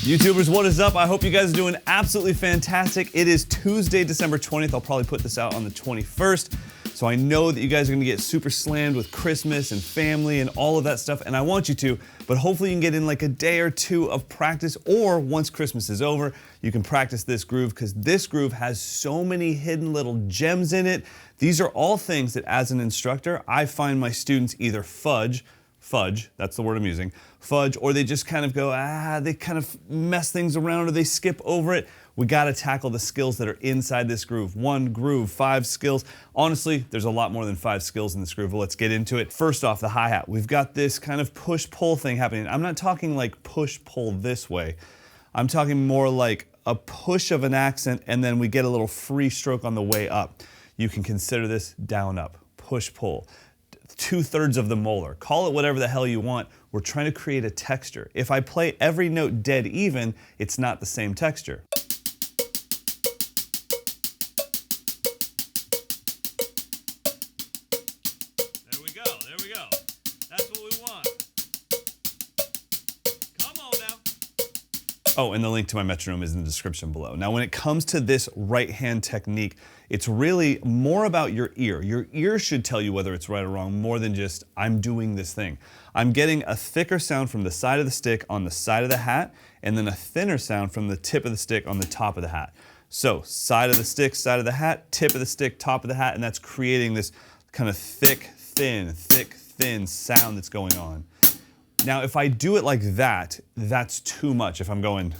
YouTubers, what is up? I hope you guys are doing absolutely fantastic. It is Tuesday, December 20th. I'll probably put this out on the 21st. So I know that you guys are gonna get super slammed with Christmas and family and all of that stuff, and I want you to, but hopefully you can get in like a day or two of practice, or once Christmas is over, you can practice this groove, because this groove has so many hidden little gems in it. These are all things that as an instructor, I find my students either fudge, that's the word I'm using, fudge, or they just kind of go, they kind of mess things around or they skip over it. We gotta tackle the skills that are inside this groove. One groove, 5 skills. Honestly, there's a lot more than 5 skills in this groove, but let's get into it. First off, the hi-hat. We've got this kind of push-pull thing happening. I'm not talking like push-pull this way. I'm talking more like a push of an accent and then we get a little free stroke on the way up. You can consider this down-up, push-pull. 2/3 of the molar. Call it whatever the hell you want. We're trying to create a texture. If I play every note dead even, it's not the same texture. There we go. That's what we want. Come on now. Oh, and the link to my metronome is in the description below. Now, when it comes to this right hand technique, it's really more about your ear. Your ear should tell you whether it's right or wrong more than just, I'm doing this thing. I'm getting a thicker sound from the side of the stick on the side of the hat, and then a thinner sound from the tip of the stick on the top of the hat. So, side of the stick, side of the hat, tip of the stick, top of the hat, and that's creating this kind of thick, thin sound that's going on. Now, if I do it like that, that's too much. If I'm going,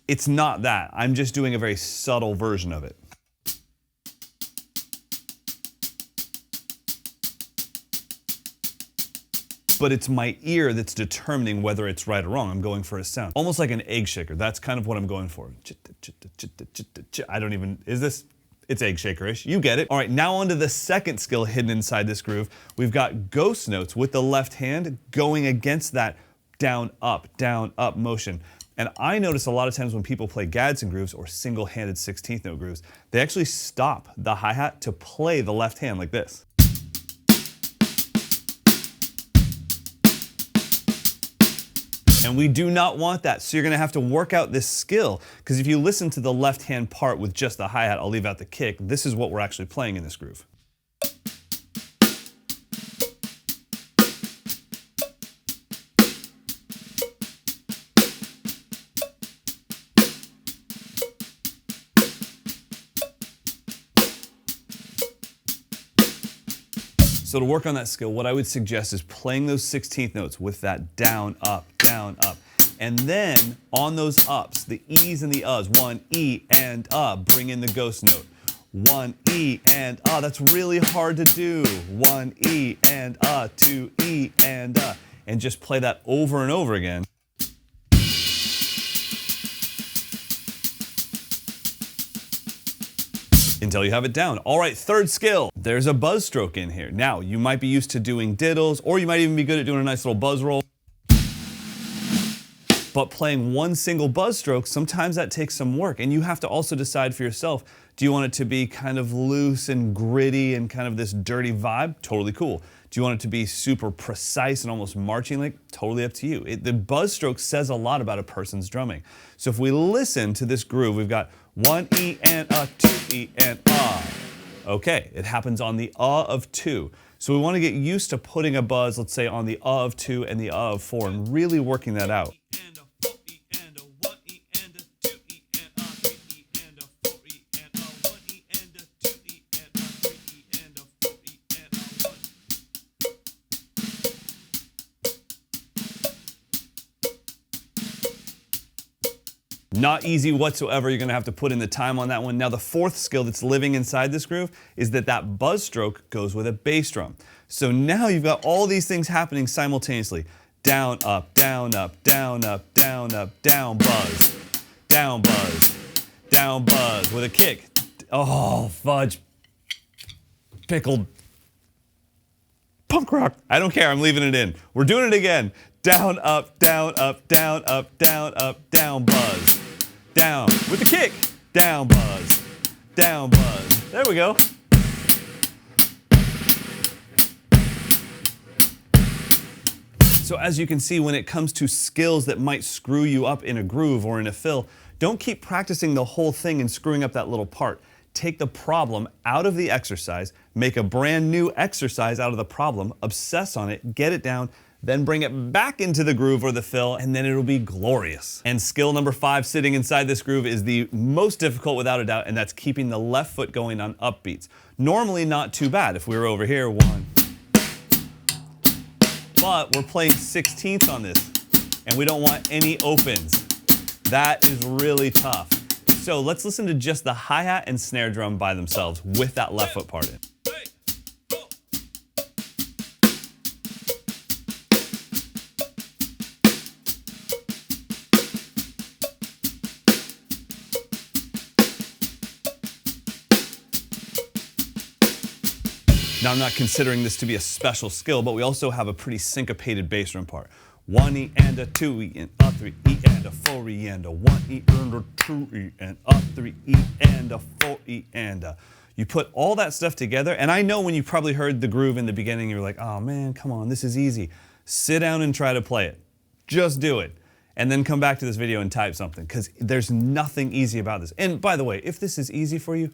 it's not that. I'm just doing a very subtle version of it. But it's my ear that's determining whether it's right or wrong. I'm going for a sound. Almost like an egg shaker. That's kind of what I'm going for. I don't even, is this? It's egg shaker-ish, you get it. All right, now on to the second skill hidden inside this groove. We've got ghost notes with the left hand going against that down, up motion. And I notice a lot of times when people play Gadsden grooves or single-handed 16th note grooves, they actually stop the hi-hat to play the left hand like this. And we do not want that, so you're gonna have to work out this skill, because if you listen to the left hand part with just the hi-hat, I'll leave out the kick, this is what we're actually playing in this groove. So to work on that skill, what I would suggest is playing those 16th notes with that down, up, and then on those ups, the E's and the U's, 1 E and bring in the ghost note. 1 E and that's really hard to do. 1 E and 2 E and just play that over and over again. Until you have it down. All right, third skill. There's a buzz stroke in here. Now, you might be used to doing diddles, or you might even be good at doing a nice little buzz roll. But playing one single buzz stroke, sometimes that takes some work, and you have to also decide for yourself, do you want it to be kind of loose and gritty and kind of this dirty vibe? Totally cool. Do you want it to be super precise and almost marching like? Totally up to you. The buzz stroke says a lot about a person's drumming. So if we listen to this groove, we've got 1 E and 2 E and Okay, it happens on the of 2. So we want to get used to putting a buzz, let's say on the of 2 and the of 4, and really working that out. Not easy whatsoever. You're gonna have to put in the time on that one. Now the fourth skill that's living inside this groove is that buzz stroke goes with a bass drum. So now you've got all these things happening simultaneously. Down, up, down, up, down, up, down, up, down, buzz, down, buzz, down, buzz with a kick. Oh, fudge. Pickled. Punk rock. I don't care, I'm leaving it in. We're doing it again. Down, up, down, up, down, up, down, up, down, buzz. Down, with the kick. Down, buzz. Down, buzz. There we go. So as you can see, when it comes to skills that might screw you up in a groove or in a fill, don't keep practicing the whole thing and screwing up that little part. Take the problem out of the exercise, make a brand new exercise out of the problem, obsess on it, get it down, then bring it back into the groove or the fill, and then it'll be glorious. And skill number 5 sitting inside this groove is the most difficult without a doubt, and that's keeping the left foot going on upbeats. Normally not too bad. If we were over here, 1. But we're playing 16th on this, and we don't want any opens. That is really tough. So let's listen to just the hi-hat and snare drum by themselves with that left foot part in. Now, I'm not considering this to be a special skill, but we also have a pretty syncopated bass drum part. 1 E and a 2 E and a 3 E and a 4 E and a 1 E and a 2 E and a 3 E and a 4 E and a. You put all that stuff together, and I know when you probably heard the groove in the beginning, you're like, oh man, come on, this is easy. Sit down and try to play it. Just do it. And then come back to this video and type something, because there's nothing easy about this. And by the way, if this is easy for you,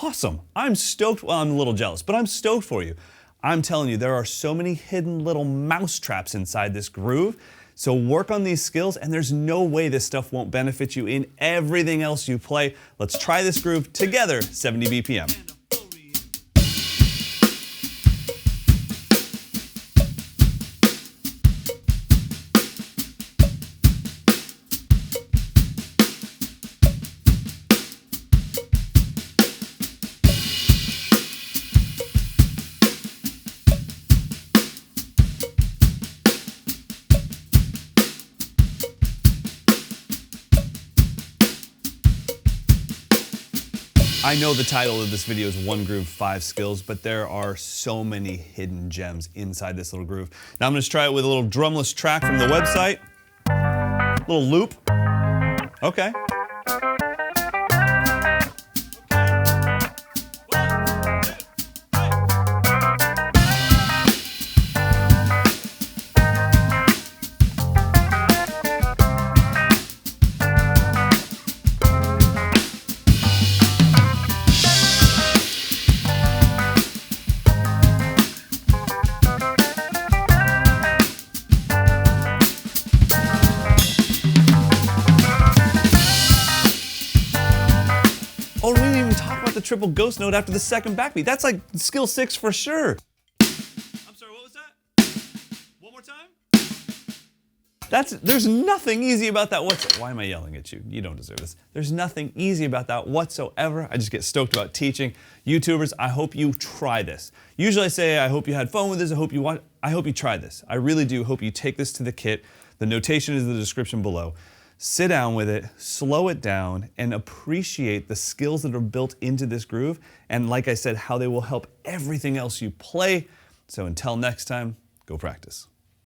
awesome. I'm stoked. Well, I'm a little jealous, but I'm stoked for you. I'm telling you, there are so many hidden little mouse traps inside this groove. So work on these skills, and there's no way this stuff won't benefit you in everything else you play. Let's try this groove together, 70 BPM. I know the title of this video is 1 Groove 5 Skills, but there are so many hidden gems inside this little groove. Now I'm going to try it with a little drumless track from the website. Little loop. Okay. Oh, we didn't even talk about the triple ghost note after the second backbeat. That's like skill 6 for sure. I'm sorry, what was that? One more time? There's nothing easy about that whatsoever. Why am I yelling at you? You don't deserve this. There's nothing easy about that whatsoever. I just get stoked about teaching. YouTubers, I hope you try this. Usually I say, I hope you had fun with this. I hope you try this. I really do hope you take this to the kit. The notation is in the description below. Sit down with it, slow it down, and appreciate the skills that are built into this groove, and like I said, how they will help everything else you play. So until next time, go practice.